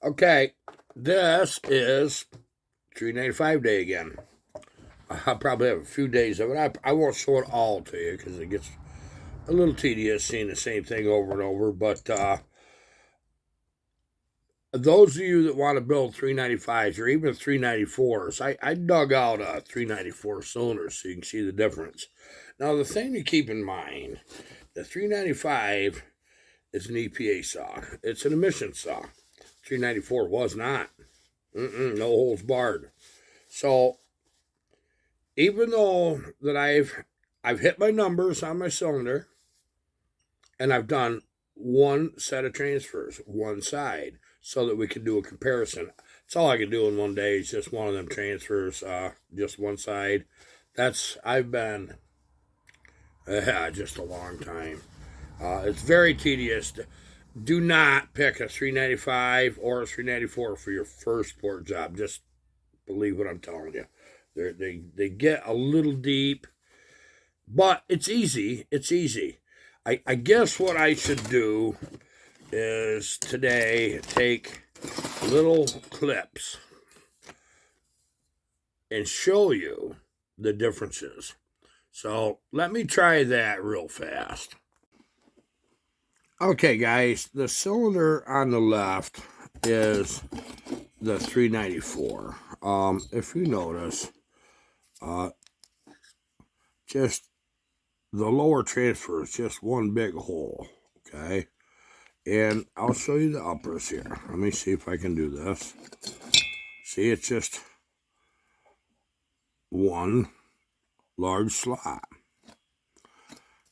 Okay, this is 395 day again. I'll probably have a few days of it. I won't show it all to you because it gets a little tedious seeing the same thing over and over. But those of you that want to build 395s or even 394s, I dug out a 394 cylinder so you can see the difference. Now, the thing to keep in mind, the 395 is an EPA saw. It's an emission saw. 394 was not. No holds barred. So even though that I've hit my numbers on my cylinder and I've done one set of transfers, one side, so that we can do a comparison. It's all I can do in one day is just one of them transfers, just one side. I've been just a long time. It's very tedious. Do not pick a 395 or a 394 for your first port job. Just believe what I'm telling you. They get a little deep, but it's easy. It's easy. I guess what I should do is today take little clips and show you the differences. So let me try that real fast. Okay, guys, the cylinder on the left is the 394. If you notice, just the lower transfer is just one big hole, okay? And I'll show you the uppers here. Let me see if I can do this. See, it's just one large slot.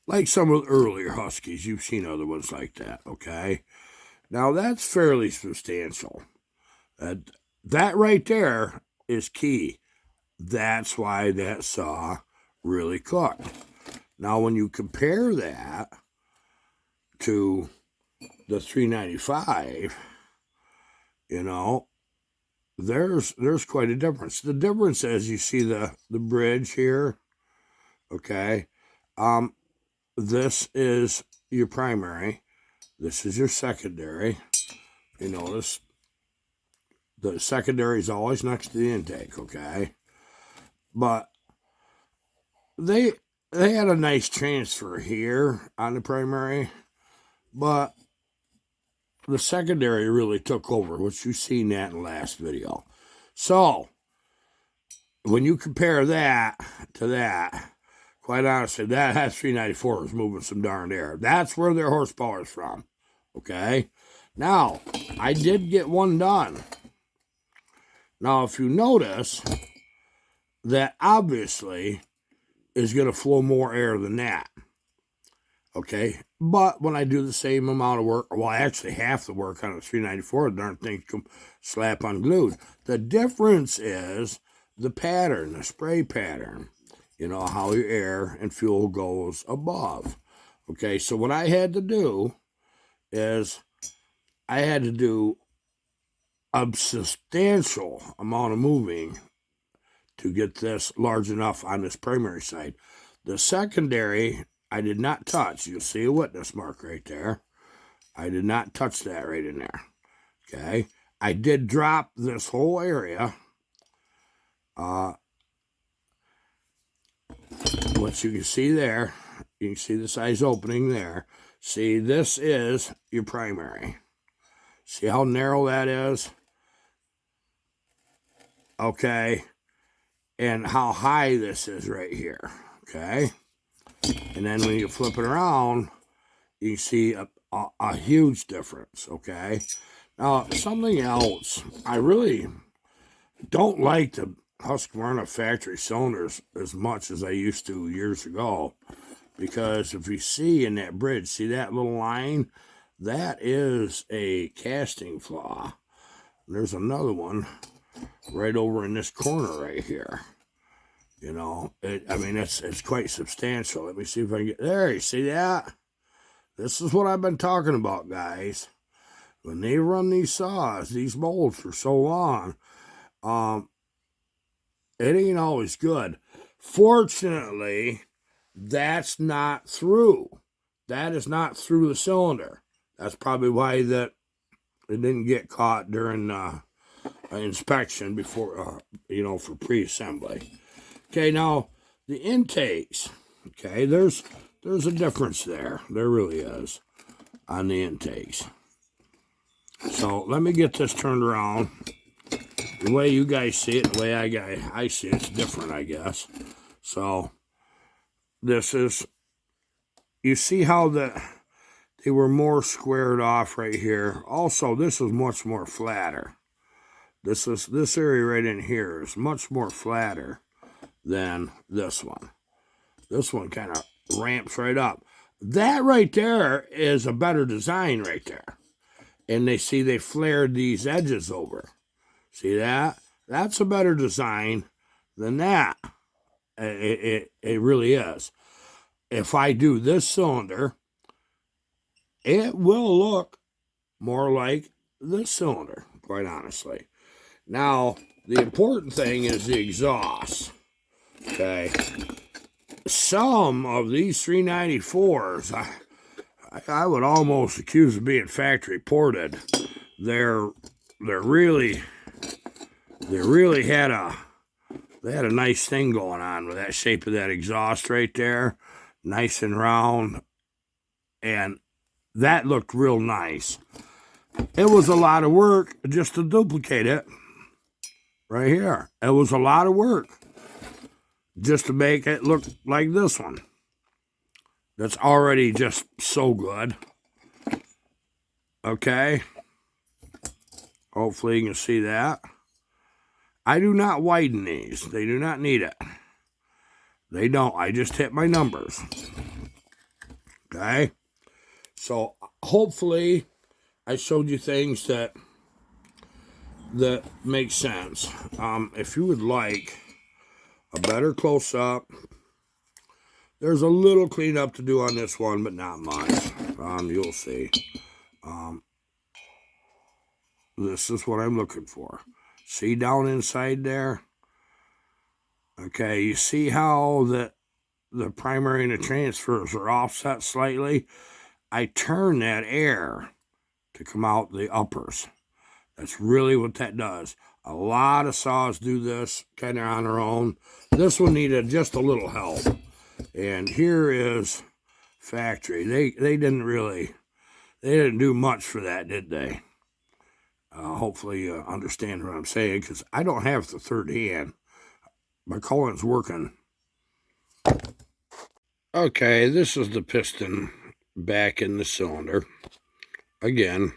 Like some of the earlier Huskies, you've seen other ones like that, okay? Now, that's fairly substantial. That right there is key. That's why that saw really cooked. Now, when you compare that to the 395, you know, there's quite a difference. The difference is you see the bridge here, okay? This is your primary. This is your secondary. You notice the secondary is always next to the intake, okay? But they had a nice transfer here on the primary, but the secondary really took over, which you've seen that in the last video. So when you compare that to that, quite honestly, that 394 is moving some darn air. That's where their horsepower is from, okay? Now, I did get one done. Now, if you notice, that obviously is going to flow more air than that, okay? But when I do the same amount of work, well, actually half the work on a 394, the darn thing can slap unglued. The difference is the pattern, the spray pattern. You know, how your air and fuel goes above. Okay, so what I had to do is I had to do a substantial amount of moving to get this large enough on this primary side. The secondary, I did not touch. You'll see a witness mark right there. I did not touch that right in there. Okay, I did drop this whole area. What you can see there, you can see the size opening there. See, this is your primary. See how narrow that is? Okay. And how high this is right here. Okay. And then when you flip it around, you see a huge difference. Okay. Now, something else, I really don't like the Husqvarna factory cylinders as much as I used to years ago, because if you see in that bridge, see that little line? That is a casting flaw. There's another one right over in this corner right here. You know, it's quite substantial. Let me see if I can get there. You see that? This is what I've been talking about, guys. When they run these saws, these molds for so long, it ain't always good. Fortunately, that's not through. That is not through the cylinder. That's probably why that it didn't get caught during inspection before, for pre-assembly. Okay, now the intakes. Okay, there's a difference there. There really is on the intakes. So let me get this turned around. The way you guys see it, the way I see it's different, I guess. So this is, you see how they were more squared off right here. Also, this is much more flatter. This area right in here is much more flatter than this one. This one kind of ramps right up. That right there is a better design right there. And they flared these edges over. See that? That's a better design than that. It really is. If I do this cylinder, it will look more like this cylinder, quite honestly. Now, the important thing is the exhaust. Okay. Some of these 394s, I would almost accuse of being factory ported. They really had a nice thing going on with that shape of that exhaust right there, nice and round, and that looked real nice. It was a lot of work just to duplicate it right here. It was a lot of work just to make it look like this one. That's already just so good. Okay. Hopefully you can see that. I do not widen these. They do not need it. They don't. I just hit my numbers. Okay. So hopefully I showed you things that make sense. If you would like a better close-up, there's a little cleanup to do on this one, but not much. You'll see. This is what I'm looking for. See down inside there? Okay, you see how the primary and the transfers are offset slightly? I turn that air to come out the uppers. That's really what that does. A lot of saws do this kind of on their own. This one needed just a little help. And here is factory. They didn't do much for that, did they? Hopefully you understand what I'm saying, because I don't have the third hand. My Cullen's working. Okay, this is the piston back in the cylinder. Again.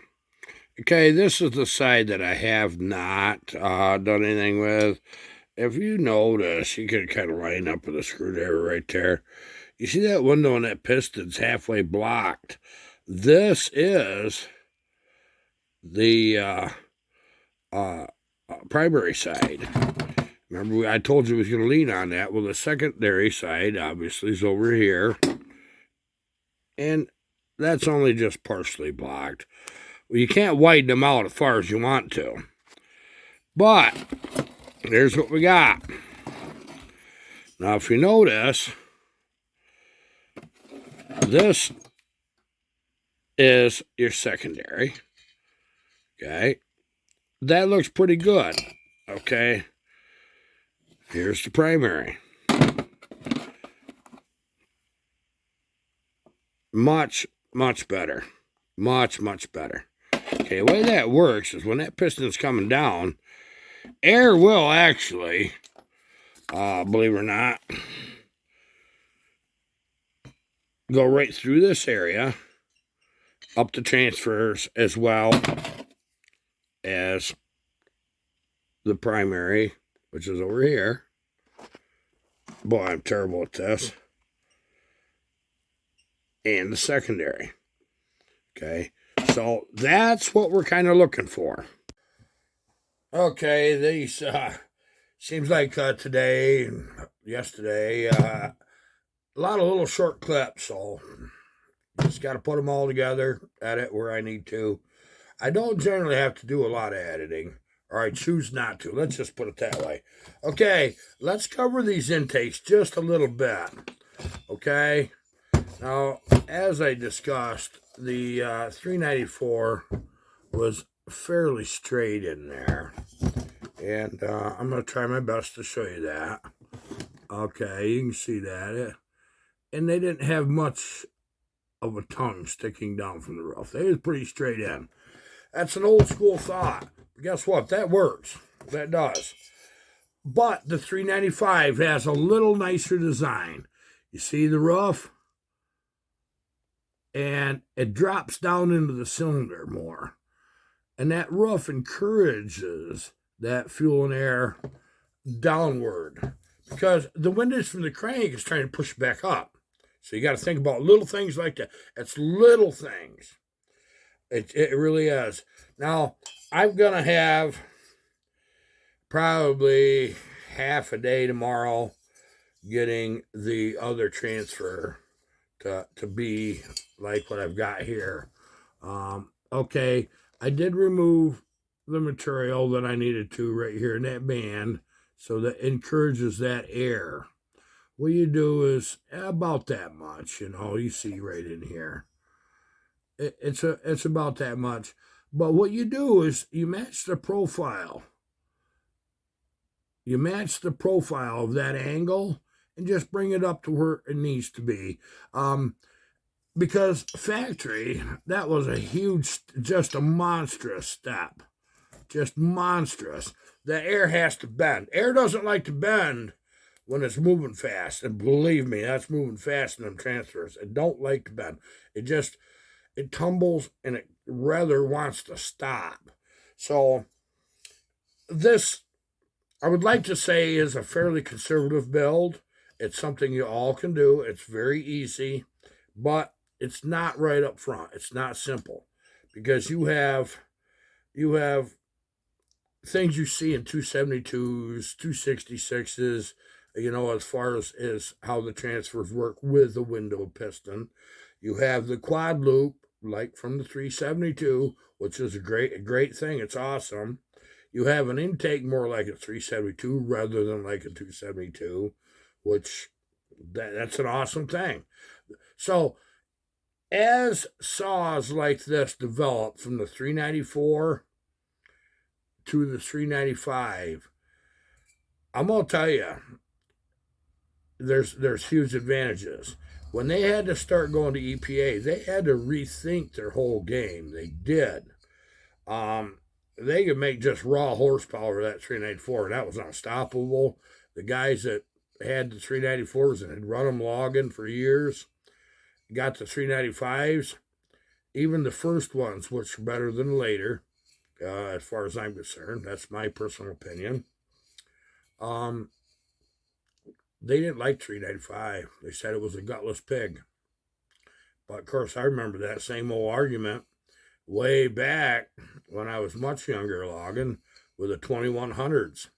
Okay, this is the side that I have not done anything with. If you notice, you can kind of line up with a screwdriver right there. You see that window on that piston's halfway blocked. This is the primary side. Remember, I told you I was going to lean on that. Well, the secondary side, obviously, is over here. And that's only just partially blocked. Well, you can't widen them out as far as you want to. But here's what we got. Now, if you notice, this is your secondary. Okay. That looks pretty good. Okay. Here's the primary. Much, much better. Much, much better. Okay, the way that works is when that piston's coming down, air will actually, believe it or not, go right through this area, up the transfers, as well as the primary, which is over here. Boy, I'm terrible at this. And the secondary. Okay, so that's what we're kind of looking for. Okay, these, seems like today and yesterday, a lot of little short clips, so just got to put them all together, edit where I need to. I don't generally have to do a lot of editing, or I choose not to. Let's just put it that way. Okay, let's cover these intakes just a little bit. Okay, now, as I discussed, the 394 was fairly straight in there. And I'm going to try my best to show you that. Okay, you can see that. And they didn't have much of a tongue sticking down from the roof. They was pretty straight in. That's an old school thought. But guess what? That works. That does. But the 395 has a little nicer design. You see the roof? And it drops down into the cylinder more. And that roof encourages that fuel and air downward because the windage from the crank is trying to push it back up. So you got to think about little things like that. It's little things. It really is. Now, I'm going to have probably half a day tomorrow getting the other transfer to be like what I've got here. Okay, I did remove the material that I needed to right here in that band, so that encourages that air. What you do is about that much, you see right in here. It's about that much. But what you do is you match the profile. You match the profile of that angle and just bring it up to where it needs to be. Because factory, that was a huge, just a monstrous step. Just monstrous. The air has to bend. Air doesn't like to bend when it's moving fast. And believe me, that's moving fast in them transfers. It don't like to bend. It tumbles and it rather wants to stop. So this, I would like to say, is a fairly conservative build. It's something you all can do. It's very easy, but it's not right up front. It's not simple because you have things you see in 272s, 266s, as far as how the transfers work with the window piston. You have the quad loop, like from the 372, which is a great thing. It's awesome. You have an intake more like a 372 rather than like a 272, which that's an awesome thing. So as saws like this develop from the 394 to the 395, I'm going to tell you, there's huge advantages. When they had to start going to EPA, they had to rethink their whole game. They did. They could make just raw horsepower of that 394, and that was unstoppable. The guys that had the 394s and had run them logging for years got the 395s. Even the first ones, which are better than later, as far as I'm concerned. That's my personal opinion. They didn't like 395. They said it was a gutless pig. But of course, I remember that same old argument way back when I was much younger logging with the 2100s.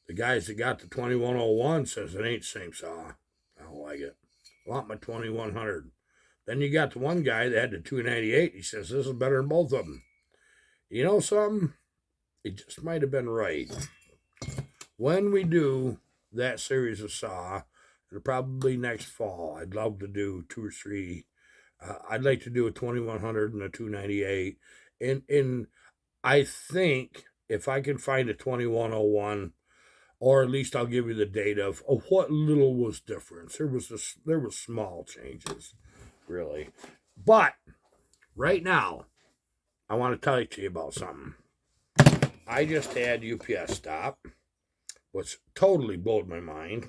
The guys that got the 2101 says it ain't the same saw. I don't like it. I want my 2100. Then you got the one guy that had the 298. He says this is better than both of them. You know something? It just might have been right. When we do that series of saw, it'll probably next fall. I'd love to do 2 or 3. I'd like to do a 2100 and a 298. And I think if I can find a 2101, or at least I'll give you the date of what little was difference. There was small changes, really. But right now, I want to tell you about something. I just had UPS stop, which totally blew my mind.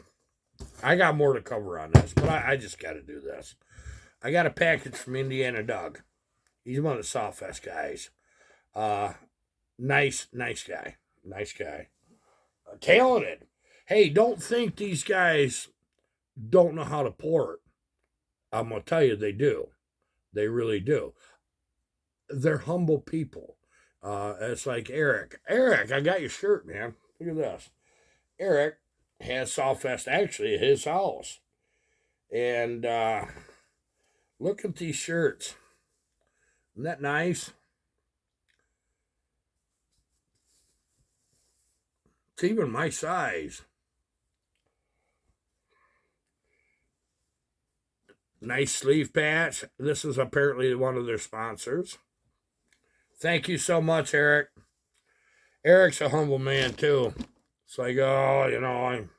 I got more to cover on this, but I just got to do this. I got a package from Indiana Doug. He's one of the Sawfest guys. Nice guy. Nice guy. Talented. Hey, don't think these guys don't know how to port. I'm going to tell you they do. They really do. They're humble people. It's like Eric. Eric, I got your shirt, man. Look at this. Eric has Sawfest actually at his house. And look at these shirts. Isn't that nice? It's even my size. Nice sleeve patch. This is apparently one of their sponsors. Thank you so much, Eric. Eric's a humble man, too. It's like, oh, I'm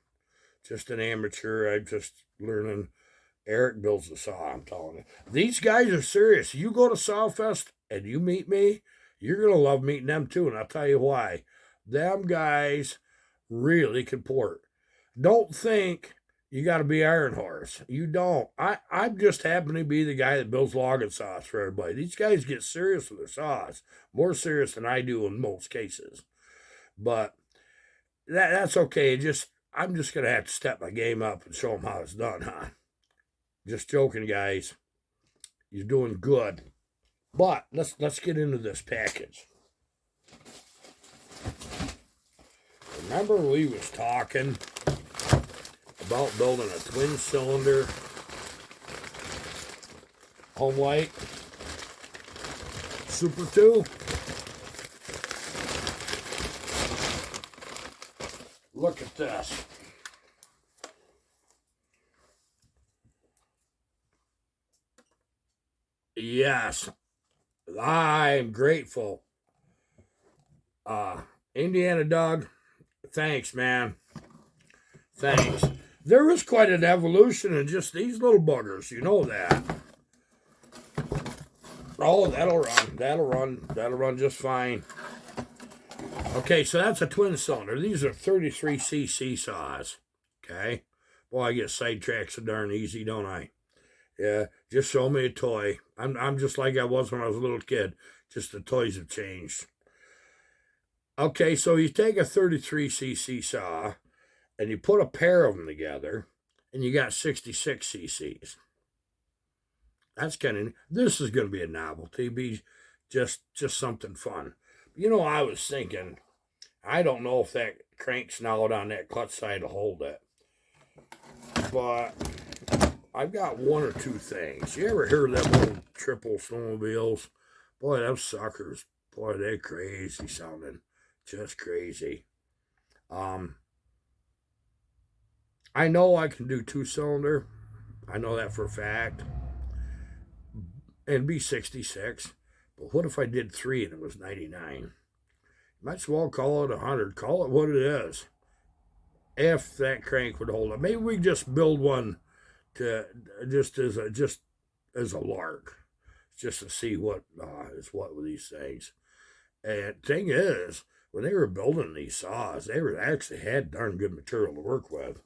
just an amateur. I'm just learning. Eric builds the saw, I'm telling you. These guys are serious. You go to Sawfest and you meet me, you're going to love meeting them, too. And I'll tell you why. Them guys really can port. Don't think you got to be Iron Horse. You don't. I just happen to be the guy that builds logging saws for everybody. These guys get serious with their saws, more serious than I do in most cases. But that's okay. I'm just gonna have to step my game up and show them how it's done, huh? Just joking, guys. You're doing good. But let's get into this package. Remember we was talking about building a twin cylinder home light Super 2? Look at this. Yes, I'm grateful. Indiana Doug, thanks, man. Thanks. There was quite an evolution in just these little buggers. You know that. Oh, that'll run just fine. Okay, so that's a twin cylinder. These are 33cc saws. Okay. Boy, I get sidetracked so darn easy, don't I? Yeah, just show me a toy. I'm just like I was when I was a little kid. Just the toys have changed. Okay, so you take a 33cc saw and you put a pair of them together, and you got 66 cc's. That's kind of, this is going to be a novelty, be just something fun. I was thinking, I don't know if that crank snout on that clutch side will hold it, but I've got one or two things. You ever hear of them old triple snowmobiles? Boy, those suckers, boy, they're crazy sounding, just crazy. I know I can do 2-cylinder. I know that for a fact. And be 66. But what if I did 3 and it was 99? Might as well call it 100. Call it what it is. If that crank would hold it. Maybe we just build one to just as a lark. Just to see what is what with these things. And thing is, when they were building these saws, they actually had darn good material to work with.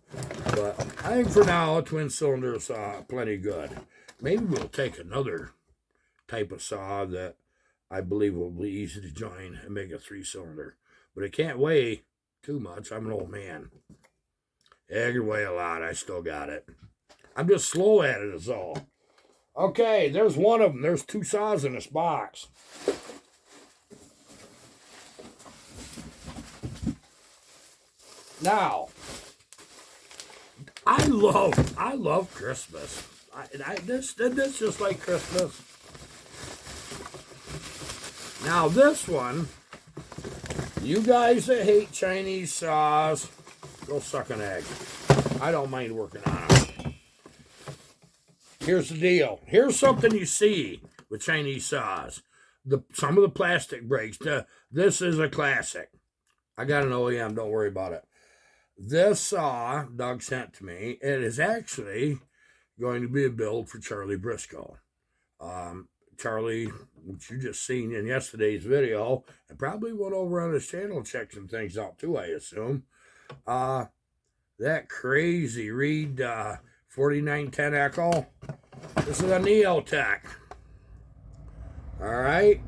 But I think for now, a twin cylinder saw plenty good. Maybe we'll take another type of saw that I believe will be easy to join and make a 3-cylinder. But it can't weigh too much. I'm an old man. It can weigh a lot. I still got it. I'm just slow at it is all. Okay, there's one of them. There's 2 saws in this box. Now, I love Christmas. This just like Christmas. Now this one, you guys that hate Chinese saws, go suck an egg. I don't mind working on them. Here's the deal. Here's something you see with Chinese saws. Some of the plastic breaks. This is a classic. I got an OEM, don't worry about it. This saw Doug sent to me, it is actually going to be a build for Charlie Briscoe. Charlie, which you just seen in yesterday's video, and probably went over on his channel and checked some things out too, I assume. That crazy Reed 4910 Echo. This is a Neotec. All right.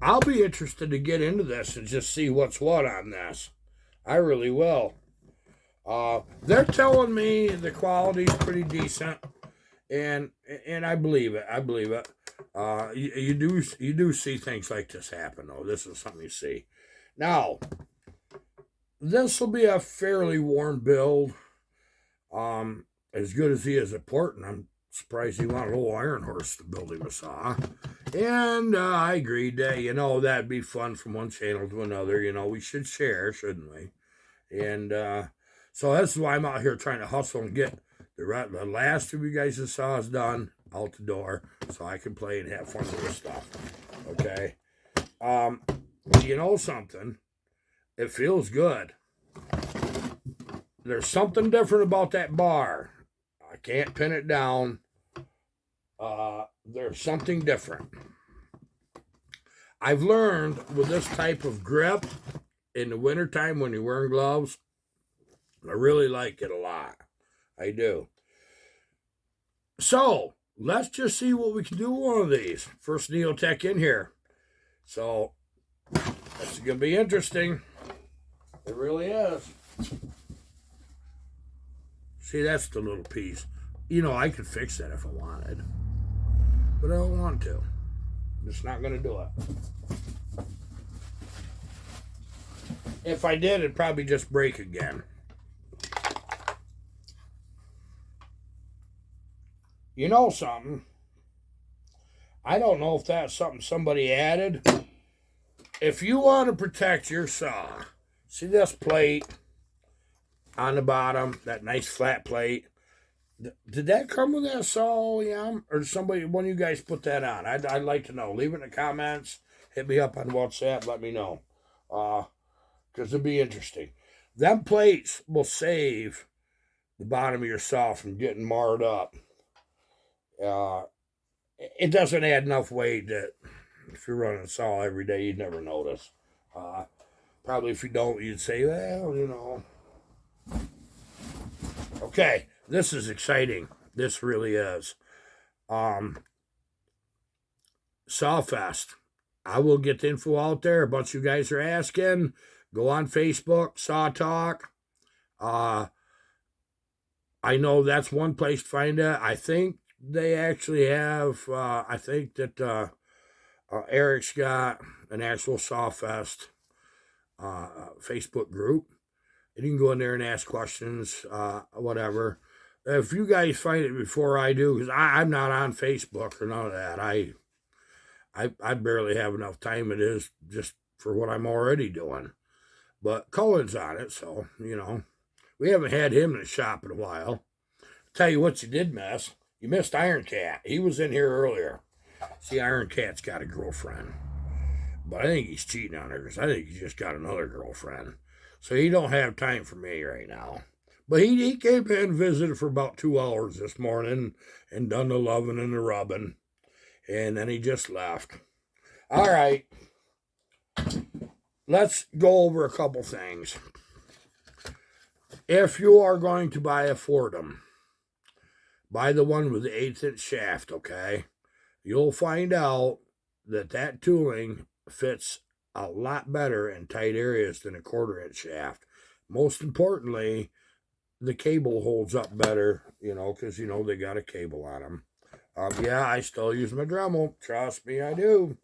I'll be interested to get into this and just see what's what on this. I really will. They're telling me the quality's pretty decent, and I believe it. I believe it. You do see things like this happen, though. This is something you see. Now, this will be a fairly warm build. As good as he is at porting, I'm surprised he wanted a little Iron Horse to build him a saw. And I agreed that, that'd be fun from one channel to another. We should share, shouldn't we? And so that's why I'm out here trying to hustle and get the last of you guys' saws done. out the door so I can play and have fun with this stuff. Okay. You know something? It feels good. There's something different about that bar. I can't pin it down. There's something different. I've learned with this type of grip in the wintertime when you're wearing gloves, I really like it a lot. I do. So, let's just see what we can do with one of these. First Neotec in here. So, that's going to be interesting. It really is. See, that's the little piece. You know, I could fix that if I wanted. But I don't want to. I'm just not going to do it. If I did, it'd probably just break again. You know something? I don't know if that's something somebody added. If you want to protect your saw, see this plate on the bottom, that nice flat plate? Did that come with that saw OEM? Or somebody, one of you guys put that on? I'd like to know. Leave it in the comments. Hit me up on WhatsApp. Let me know. Because it'll be interesting. Them plates will save the bottom of your saw from getting marred up. It doesn't add enough weight that if you're running a saw every day, you'd never notice. Probably if you don't, you'd say, well, you know. Okay, this is exciting. This really is. Sawfest. I will get the info out there. A bunch of you guys are asking. Go on Facebook, Saw Talk. I know that's one place to find it. I think they actually have, I think that Eric's got an actual Sawfest Facebook group. And you can go in there and ask questions, whatever. If you guys find it before I do, because I'm not on Facebook or none of that. I barely have enough time. It is just for what I'm already doing. But Cohen's on it, so, you know. We haven't had him in the shop in a while. Tell you what you did miss. You missed Iron Cat. He was in here earlier. See, Iron Cat's got a girlfriend. But I think he's cheating on her because I think he's just got another girlfriend. So he don't have time for me right now. But he came in and visited for about 2 hours this morning and done the loving and the rubbing. And then he just left. All right. Let's go over a couple things. If you are going to buy a Fordham, buy the one with the 1/8-inch shaft, okay? You'll find out that tooling fits a lot better in tight areas than a 1/4-inch shaft. Most importantly, the cable holds up better, you know, because, you know, they got a cable on them. Yeah, I still use my Dremel. Trust me, I do.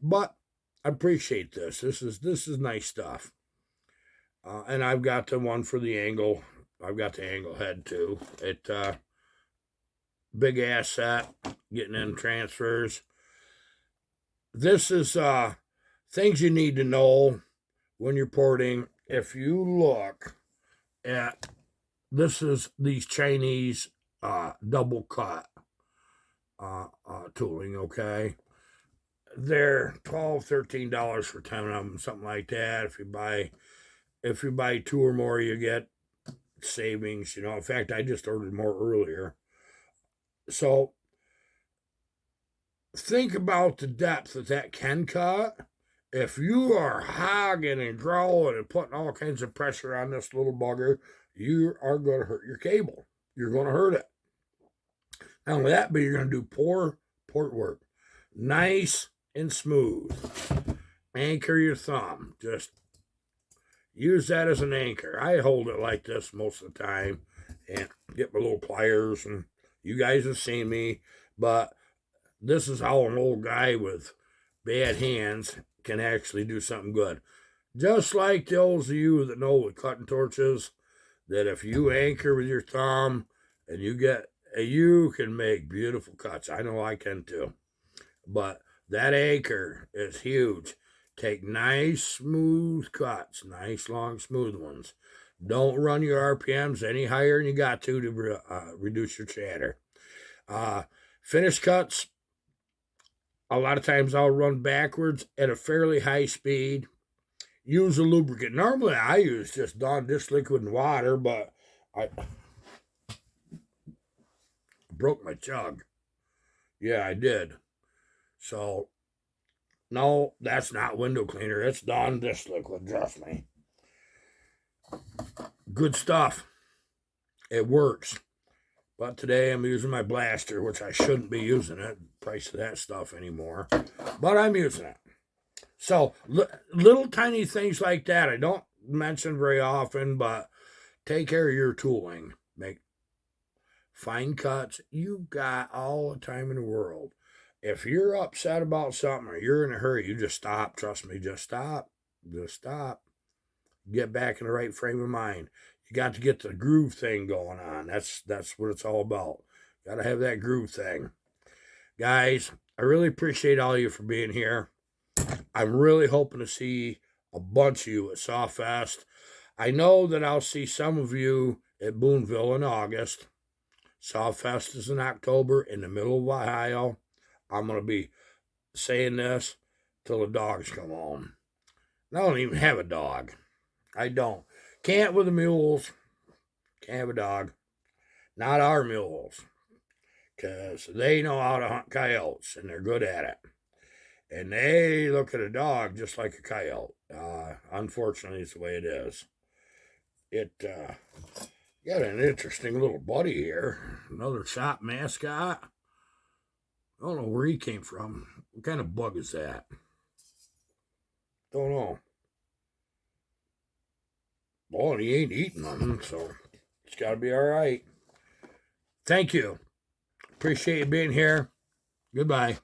But I appreciate this. This is nice stuff. And I've got the one for the angle. I've got the angle head too. It big ass set, getting in transfers. This is things you need to know when you're porting. If you look at these Chinese double cut tooling, okay? They're $12, $13 for 10 of them, something like that. If you buy 2 or more, you get savings, you know. In fact, I just ordered more earlier. So think about the depth that can cut. If you are hogging and growling and putting all kinds of pressure on this little bugger, you are going to hurt your cable. You're going to hurt it. Not only that, but you're going to do poor port work. Nice and smooth. Anchor your thumb. Just use that as an anchor. I hold it like this most of the time and get my little pliers, and you guys have seen me, but this is how an old guy with bad hands can actually do something good. Just like those of you that know with cutting torches, that if you anchor with your thumb and you can make beautiful cuts. I know I can too. But that anchor is huge. Take nice smooth cuts, nice long smooth ones. Don't run your RPMs any higher than you got to reduce your chatter. Finish cuts, a lot of times I'll run backwards at a fairly high speed. Use a lubricant. Normally I use just Dawn dish liquid and water, but I broke my jug. Yeah, I did. So, no, that's not window cleaner. It's Dawn dish liquid, trust me. Good stuff. It works. But today I'm using my blaster, which I shouldn't be using it. Price of that stuff anymore. But I'm using it. So, little tiny things like that I don't mention very often, but take care of your tooling. Make fine cuts. You've got all the time in the world. If you're upset about something or you're in a hurry, you just stop. Trust me, just stop. Just stop. Get back in the right frame of mind. You got to get the groove thing going on. That's what it's all about. Got to have that groove thing. Guys, I really appreciate all of you for being here. I'm really hoping to see a bunch of you at Sawfest. I know that I'll see some of you at Boonville in August. Sawfest is in October in the middle of Ohio. I'm going to be saying this till the dogs come home. I don't even have a dog. I don't. Can't with the mules. Can't have a dog. Not our mules. Because they know how to hunt coyotes, and they're good at it. And they look at a dog just like a coyote. Unfortunately, it's the way it is. It got an interesting little buddy here. Another shop mascot. I don't know where he came from. What kind of bug is that? Don't know. Well, and he ain't eating them, so it's got to be all right. Thank you. Appreciate you being here. Goodbye.